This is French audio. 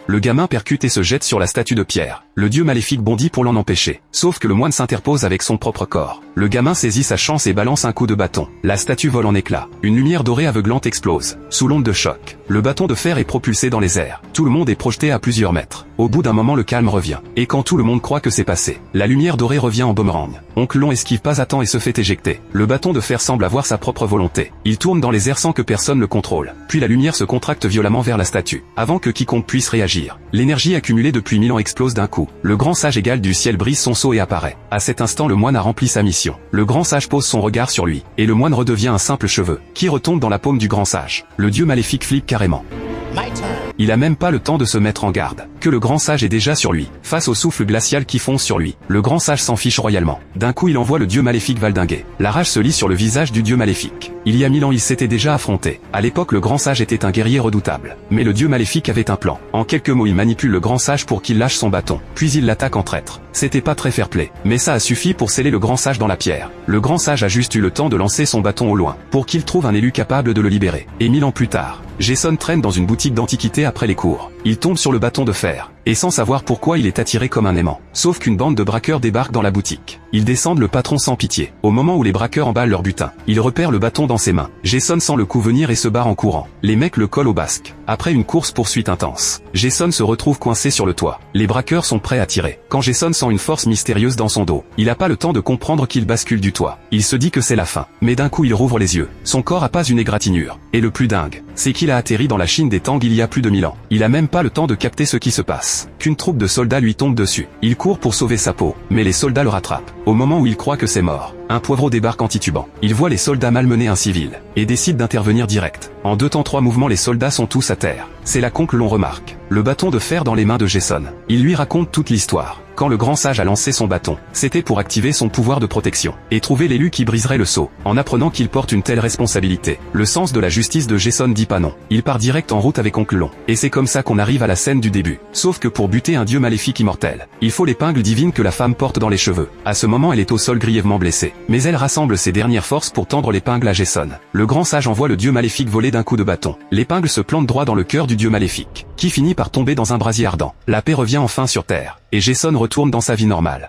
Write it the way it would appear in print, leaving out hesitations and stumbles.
Le gamin percute et se jette sur la statue de pierre. Le dieu maléfique bondit pour l'en empêcher. Sauf que le moine s'interpose avec son propre corps. Le gamin saisit sa chance et balance un coup de bâton. La statue vole en éclats. Une lumière dorée aveuglante explose. Sous l'onde de choc, le bâton de fer est propulsé dans les airs. Tout le monde est projeté à plusieurs mètres. Au bout d'un moment, le calme revient. Et quand tout le monde croit que c'est passé, la lumière dorée revient en boomerang. Oncle Long esquive pas à temps et se fait éjecter. Le bâton de fer semble avoir sa propre volonté. Il tourne dans les airs sans que personne le contrôle. Puis la lumière se contracte violemment vers la statue, avant que quiconque puisse réagir. L'énergie accumulée depuis 1000 ans explose d'un coup. Le grand sage égal du ciel brise son sceau et apparaît. À cet instant, le moine a rempli sa mission. Le grand sage pose son regard sur lui, et le moine redevient un simple cheveu, qui retombe dans la paume du grand sage. Le dieu maléfique flippe carrément. Il a même pas le temps de se mettre en garde, que le grand sage est déjà sur lui, face au souffle glacial qui fonce sur lui. Le grand sage s'en fiche royalement. D'un coup il envoie le dieu maléfique valdinguer. La rage se lit sur le visage du dieu maléfique. Il y a 1000 ans il s'était déjà affronté. À l'époque le grand sage était un guerrier redoutable. Mais le dieu maléfique avait un plan. En quelques mots il manipule le grand sage pour qu'il lâche son bâton. Puis il l'attaque en traître. C'était pas très fair-play, mais ça a suffi pour sceller le grand sage dans la pierre. Le grand sage a juste eu le temps de lancer son bâton au loin, pour qu'il trouve un élu capable de le libérer. Et 1000 ans plus tard, Jason traîne dans une boutique d'antiquité après les cours. Il tombe sur le bâton de fer, et sans savoir pourquoi il est attiré comme un aimant. Sauf qu'une bande de braqueurs débarque dans la boutique. Ils descendent le patron sans pitié. Au moment où les braqueurs emballent leur butin, il repère le bâton dans ses mains. Jason sent le coup venir et se barre en courant. Les mecs le collent au basque. Après une course-poursuite intense, Jason se retrouve coincé sur le toit. Les braqueurs sont prêts à tirer. Quand Jason sent une force mystérieuse dans son dos, il n'a pas le temps de comprendre qu'il bascule du toit. Il se dit que c'est la fin. Mais d'un coup il rouvre les yeux. Son corps a pas une égratignure. Et le plus dingue, c'est qu'il a atterri dans la Chine des Tang il y a plus de 1000 ans. Il a même pas le temps de capter ce qui se passe, qu'une troupe de soldats lui tombe dessus. Il court pour sauver sa peau, mais les soldats le rattrapent. Au moment où il croit que c'est mort, un poivreau débarque en titubant. Il voit les soldats malmener un civil, et décide d'intervenir direct. En 2 temps 3 mouvements les soldats sont tous à terre. C'est là qu'oncle Long remarque le bâton de fer dans les mains de Jason. Il lui raconte toute l'histoire. Quand le grand sage a lancé son bâton, c'était pour activer son pouvoir de protection, et trouver l'élu qui briserait le sceau. En apprenant qu'il porte une telle responsabilité, le sens de la justice de Jason dit pas non. Il part direct en route avec oncle Long. Et c'est comme ça qu'on arrive à la scène du début. Sauf que pour buter un dieu maléfique immortel, il faut l'épingle divine que la femme porte dans les cheveux. À ce moment elle est au sol grièvement blessée. Mais elle rassemble ses dernières forces pour tendre l'épingle à Jason. Le grand sage envoie le dieu maléfique voler d'un coup de bâton. L'épingle se plante droit dans le cœur du dieu maléfique, qui finit par tomber dans un brasier ardent. La paix revient enfin sur Terre, et Jason retourne dans sa vie normale.